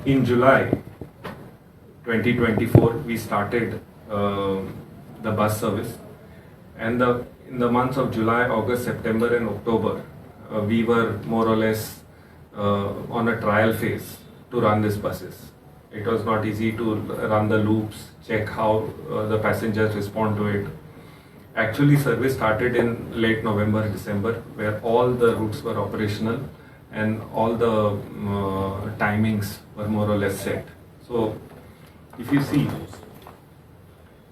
In July 2024, we started the bus service, and in the months of July, August, September, and October, we were more or less on a trial phase to run these buses. It was not easy to run the loops, check how the passengers respond to it. Actually, service started in late November, December, where all the routes were operational and all the timings were more or less set. So, if you see,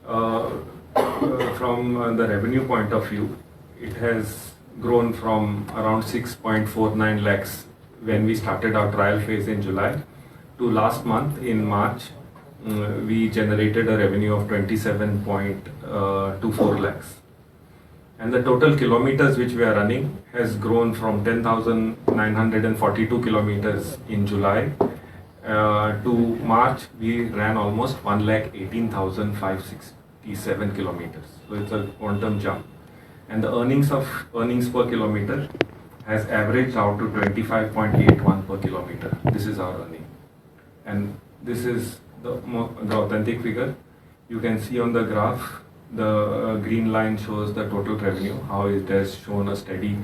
from the revenue point of view, it has grown from around 6.49 lakhs when we started our trial phase in July to last month in March. We generated a revenue of 27.24 lakhs. And the total kilometers which we are running has grown from 10,942 kilometers in July to March. We ran almost 1,18,567 kilometers. So it's a quantum jump. And the earnings per kilometer has averaged out to 25.81 per kilometer. This is our earning. And this is the authentic figure. You can see on the graph, the green line shows the total revenue, how it has shown a steady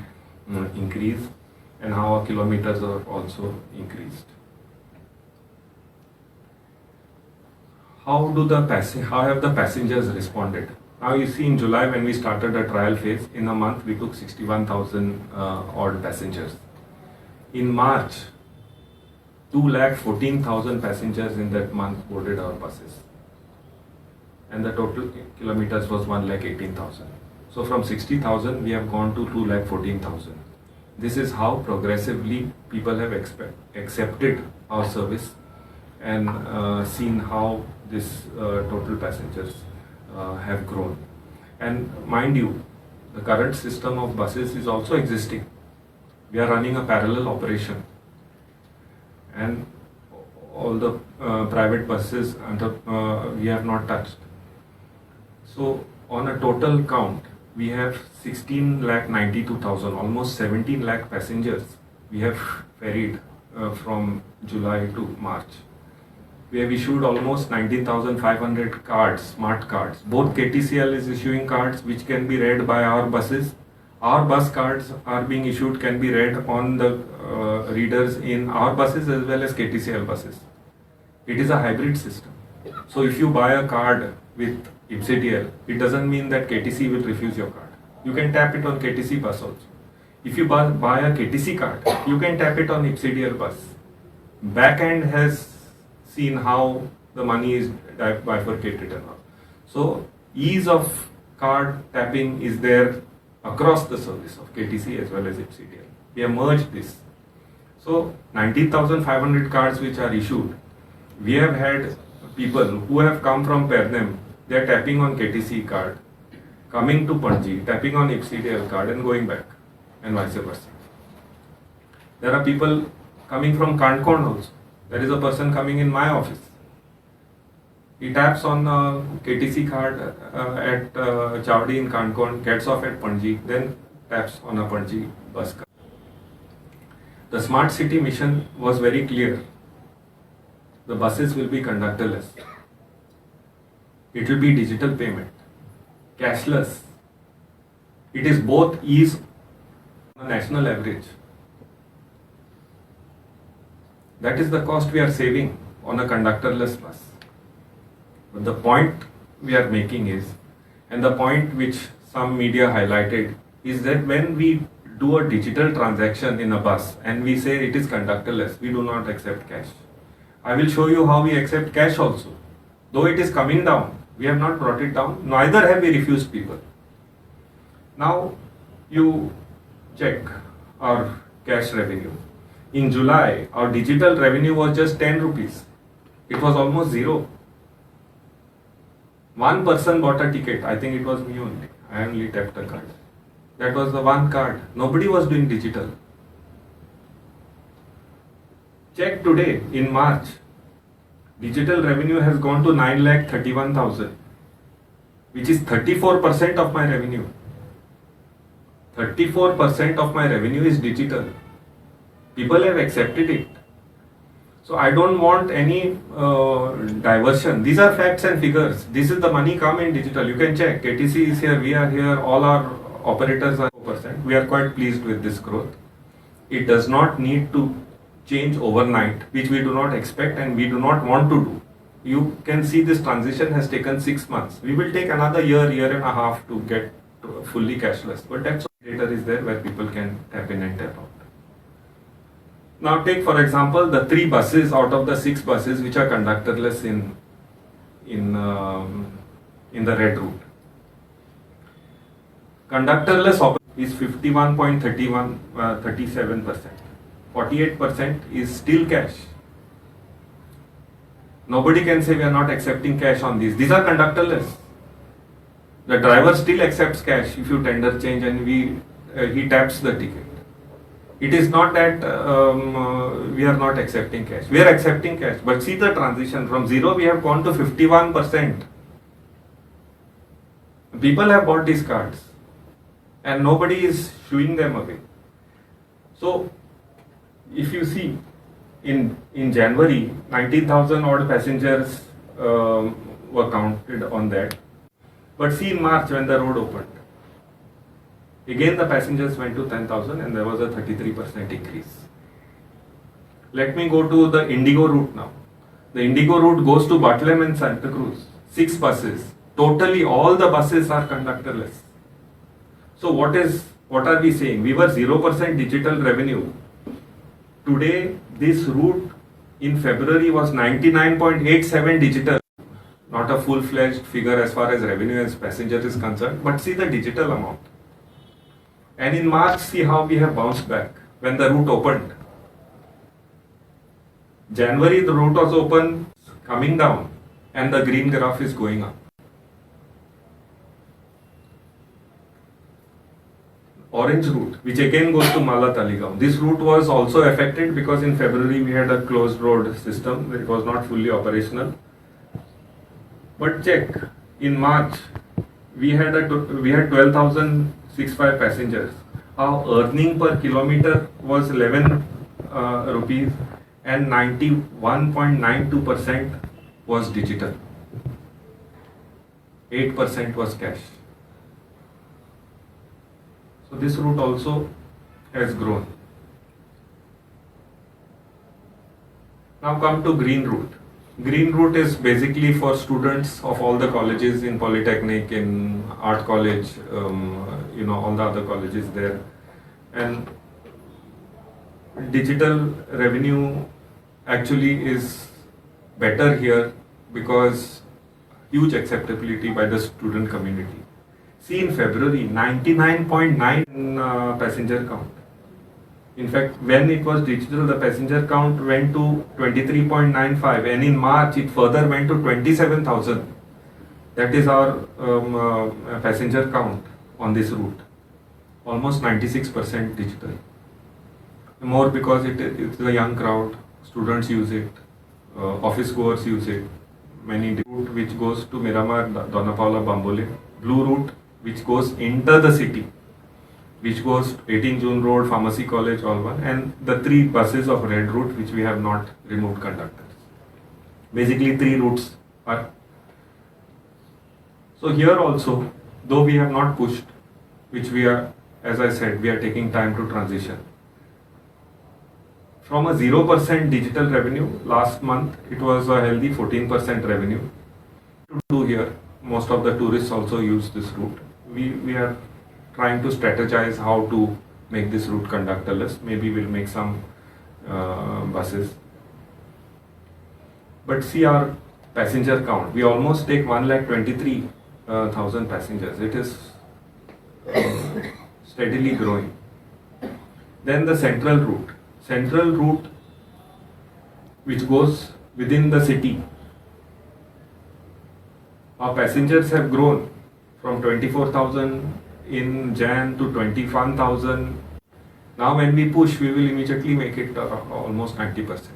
increase, and how our kilometers are also increased. How have the passengers responded? Now you see, in July when we started a trial phase, in a month we took 61,000 odd passengers. In March, 2,14,000 passengers in that month boarded our buses. And the total kilometers was 1,18,000. So from 60,000 we have gone to 2,14,000. This is how progressively people have accepted our service and seen how this total passengers have grown. And mind you, the current system of buses is also existing. We are running a parallel operation, and all the private buses we have not touched. So on a total count, we have 16,92,000, almost 17 lakh passengers we have ferried from July to March. We have issued almost 19,500 cards, smart cards. Both KTCL is issuing cards which can be read by our buses. Our bus cards are being issued, can be read on the readers in our buses as well as KTCL buses. It is a hybrid system. So if you buy a card with IPSCDL, it doesn't mean that KTC will refuse your card. You can tap it on KTC bus also. If you buy a KTC card, you can tap it on IPSCDL bus. Backend has seen how the money is bifurcated and all. So ease of card tapping is there across the service of KTC as well as IPSCDL. We have merged this. So 19,500 cards which are issued, we have had people who have come from Panjim, they are tapping on KTC card, coming to Panjim, tapping on IPSCDL card and going back, and vice versa. There are people coming from Kankon also. There is a person coming in my office. He taps on a KTC card at Chavdi in Kankon, gets off at Panjim, then taps on a Panjim bus card. The smart city mission was very clear. The buses will be conductorless. It will be digital payment, cashless. It is both ease on a national average. That is the cost we are saving on a conductorless bus. But the point we are making is, and the point which some media highlighted, is that when we do a digital transaction in a bus and we say it is conductorless, we do not accept cash. I will show you how we accept cash also. Though it is coming down, we have not brought it down, neither have we refused people. Now you check our cash revenue. In July, our digital revenue was just 10 rupees. It was almost zero. One person bought a ticket. I think it was me only. I only tapped a card. That was the one card. Nobody was doing digital. Check today, in March, digital revenue has gone to 9,31,000, which is 34% of my revenue. 34% of my revenue is digital. People have accepted it. So I don't want any diversion. These are facts and figures. This is the money come in digital. You can check. KTC is here. We are here. All our operators are 4%. We are quite pleased with this growth. It does not need to change overnight, which we do not expect and we do not want to do. You can see this transition has taken 6 months. We will take another year, year and a half to get fully cashless. But that's data is there where people can tap in and tap out. Now take for example the 3 buses out of the 6 buses which are conductorless in the red route. Conductorless is 51.37%. 48% is still cash. Nobody can say we are not accepting cash on these. These are conductorless. The driver still accepts cash if you tender change and he taps the ticket. It is not that we are not accepting cash. We are accepting cash. But see the transition from 0 we have gone to 51%. People have bought these cards and nobody is shooing them away. So if you see in January 19,000 odd passengers were counted on that. But see in March when the road opened, again the passengers went to 10,000 and there was a 33% increase. Let me go to the Indigo route now. The Indigo route goes to Bartlem and Santa Cruz. 6 buses. Totally all the buses are conductorless. So what are we saying? We were 0% digital revenue. Today this route in February was 99.87 digital. Not a full-fledged figure as far as revenue as passenger is concerned, but see the digital amount. And in March, see how we have bounced back when the route opened. January, the route was open, coming down, and the green graph is going up. Orange route, which again goes to Mala Taligaon. This route was also affected because in February we had a closed road system. It was not fully operational. But check, in March, we had 12,065 passengers. Our earning per kilometer was 11 rupees and 91.92% was digital. 8% was cash. So this route also has grown. Now come to green route. Green route is basically for students of all the colleges in Polytechnic, in Art College, all the other colleges there. And digital revenue actually is better here because huge acceptability by the student community. See in February, 99.9 passenger count. In fact, when it was digital, the passenger count went to 23.95 and in March it further went to 27,000. That is our passenger count on this route. Almost 96% digital. More because it's a young crowd, students use it, office goers use it. Many route which goes to Miramar, Dona Paula, Bambole. Blue route which goes into the city, which goes to 18 June Road, Pharmacy College, all one, and the 3 buses of red route which we have not removed conductors. Basically 3 routes are. So here also, though we have not pushed, which we are, as I said, we are taking time to transition. From a 0% digital revenue, last month it was a healthy 14% revenue. To do here, most of the tourists also use this route. We are trying to strategize how to make this route conductorless. Maybe we'll make some buses. But see our passenger count. We almost take 1,23,000 passengers. It is steadily growing. Then the central route. Central route which goes within the city. Our passengers have grown from 24,000 in Jan to 21,000. Now when we push, we will immediately make it almost 90%.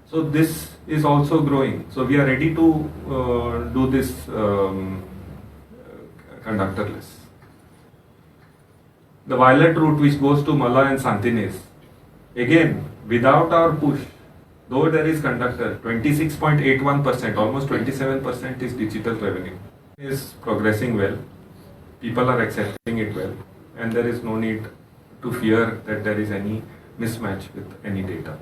So this is also growing. So we are ready to do this conductorless. The violet route which goes to Mala and Santines, again without our push, Though there is conductor, 26.81%, almost 27% is digital revenue. Is progressing well. People are accepting it well, and there is no need to fear that there is any mismatch with any data.